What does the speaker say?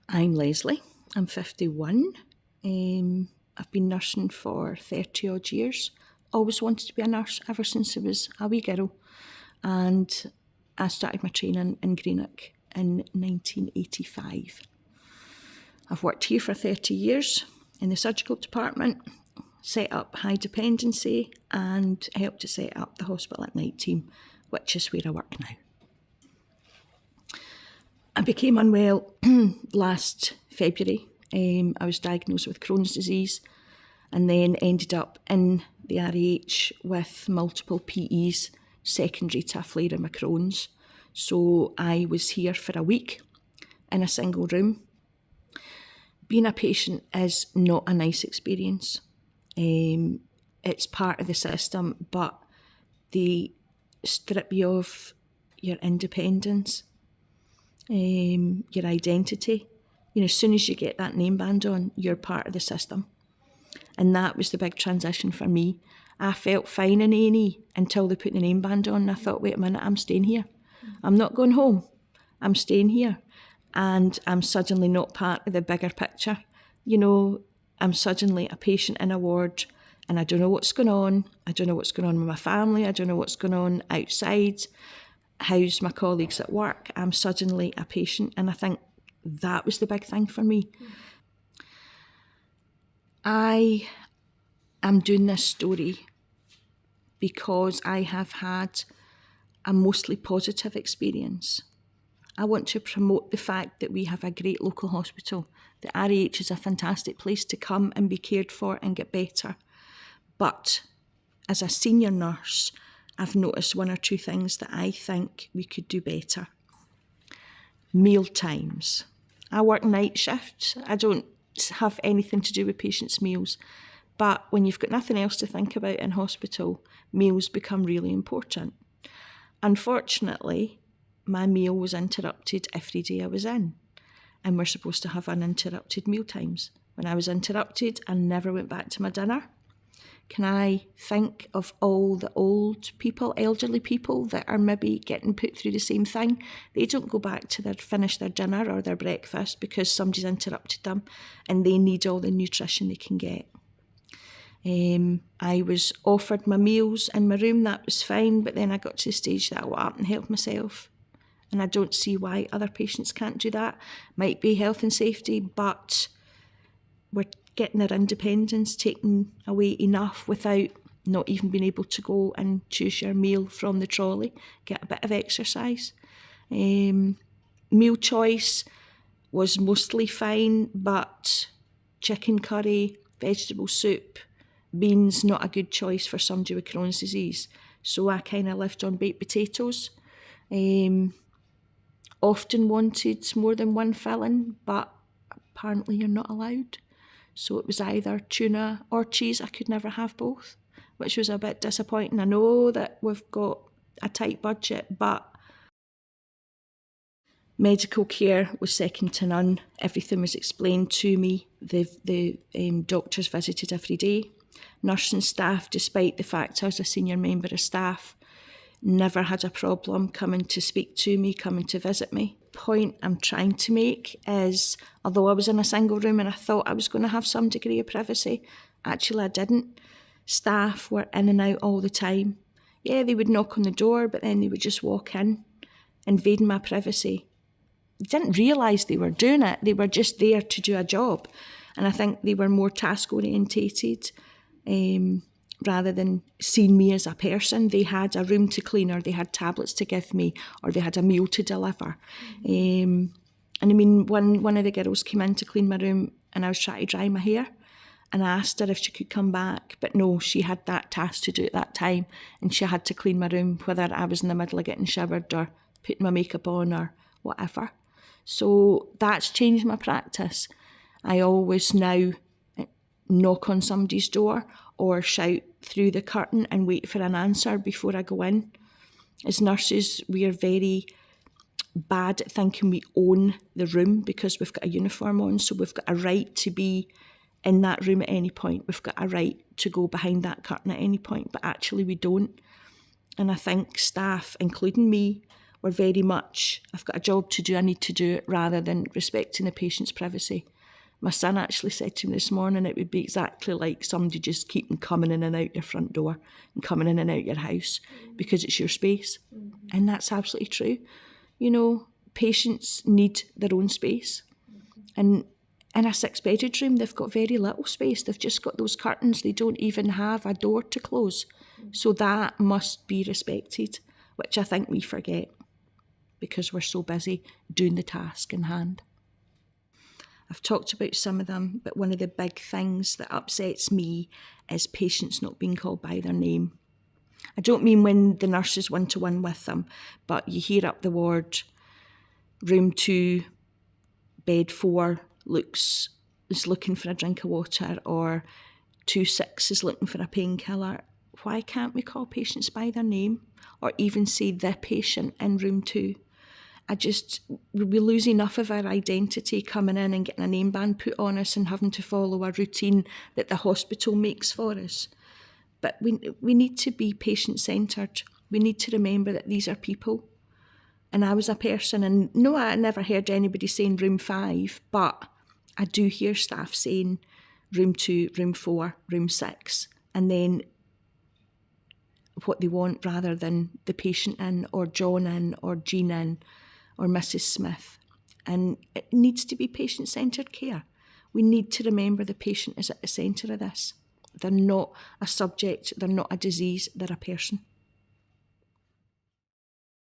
I'm Lesley, I'm 51. I've been nursing for 30 odd years. Always wanted to be a nurse ever since I was a wee girl. And I started my training in Greenock in 1985. I've worked here for 30 years in the surgical department, set up high dependency and helped to set up the hospital at night team, which is where I work now. I became unwell last February. I was diagnosed with Crohn's disease and then ended up in the RAH with multiple PEs secondary to a flare of my Crohn's. So I was here for a week in a single room. Being a patient is not a nice experience. It's part of the system, but they strip you of your independence, your identity. You know, as soon as you get that name band on, you're part of the system. And that was the big transition for me. I felt fine in A&E until they put the name band on and I thought, wait a minute, I'm staying here. I'm not going home. I'm staying here. And I'm suddenly not part of the bigger picture. You know, I'm suddenly a patient in a ward and I don't know what's going on. I don't know what's going on with my family. I don't know what's going on outside. How's my colleagues at work? I'm suddenly a patient, and I think that was the big thing for me. I am doing this story because I have had a mostly positive experience. I want to promote the fact that we have a great local hospital. The RAH is a fantastic place to come and be cared for and get better. But as a senior nurse, I've noticed one or two things that I think we could do better. Meal times. I work night shifts. I don't have anything to do with patients' meals. But when you've got nothing else to think about in hospital, meals become really important. Unfortunately, my meal was interrupted every day I was in. And we're supposed to have uninterrupted meal times. When I was interrupted, I never went back to my dinner. Can I think of all the old people, elderly people that are maybe getting put through the same thing? They don't go back to finish their dinner or their breakfast because somebody's interrupted them and they need all the nutrition they can get. I was offered my meals in my room, that was fine, but then I got to the stage that I went up and helped myself. And I don't see why other patients can't do that. Might be health and safety, but we're getting our independence taken away enough without not even being able to go and choose your meal from the trolley, get a bit of exercise. Meal choice was mostly fine, but chicken curry, vegetable soup, beans, not a good choice for somebody with Crohn's disease. So I kind of lived on baked potatoes. Often wanted more than one filling, but apparently you're not allowed. So it was either tuna or cheese. I could never have both, which was a bit disappointing. I know that we've got a tight budget, but medical care was second to none. Everything was explained to me. The doctors visited every day. Nursing staff, despite the fact I was a senior member of staff, never had a problem coming to speak to me, coming to visit me. Point I'm trying to make is, although I was in a single room and I thought I was going to have some degree of privacy, actually I didn't. Staff were in and out all the time. Yeah, they would knock on the door, but then they would just walk in, invading my privacy. They didn't realise they were doing it. They were just there to do a job. And I think they were more task orientated. Rather than seeing me as a person. They had a room to clean, or they had tablets to give me, or they had a meal to deliver. And I mean, one of the girls came in to clean my room and I was trying to dry my hair and I asked her if she could come back, but no, she had that task to do at that time and she had to clean my room, whether I was in the middle of getting showered or putting my makeup on or whatever. So that's changed my practice. I always now knock on somebody's door or shout through the curtain and wait for an answer before I go in. As nurses, we are very bad at thinking we own the room because we've got a uniform on, so we've got a right to be in that room at any point. We've got a right to go behind that curtain at any point, but actually we don't. And I think staff, including me, we're very much, I've got a job to do, I need to do it, rather than respecting the patient's privacy. My son actually said to me this morning it would be exactly like somebody just keeping coming in and out your front door and coming in and out your house because it's your space. And that's absolutely true. You know, patients need their own space. And in a 6-bedded room, they've got very little space. They've just got those curtains. They don't even have a door to close. So that must be respected, which I think we forget because we're so busy doing the task in hand. I've talked about some of them, but one of the big things that upsets me is patients not being called by their name. I don't mean when the nurse is one-to-one with them, but you hear up the ward, room 2, bed 4 is looking for a drink of water, or 2-6 is looking for a painkiller. Why can't we call patients by their name, or even say the patient in room 2? We lose enough of our identity coming in and getting a name band put on us and having to follow a routine that the hospital makes for us. But we need to be patient-centred. We need to remember that these are people. And I was a person, and no, I never heard anybody saying room 5, but I do hear staff saying room 2, room 4, room 6, and then what they want rather than the patient in, or John in, or Jean in, or Mrs. Smith. And it needs to be patient-centred care. We need to remember the patient is at the centre of this. They're not a subject, they're not a disease, they're a person.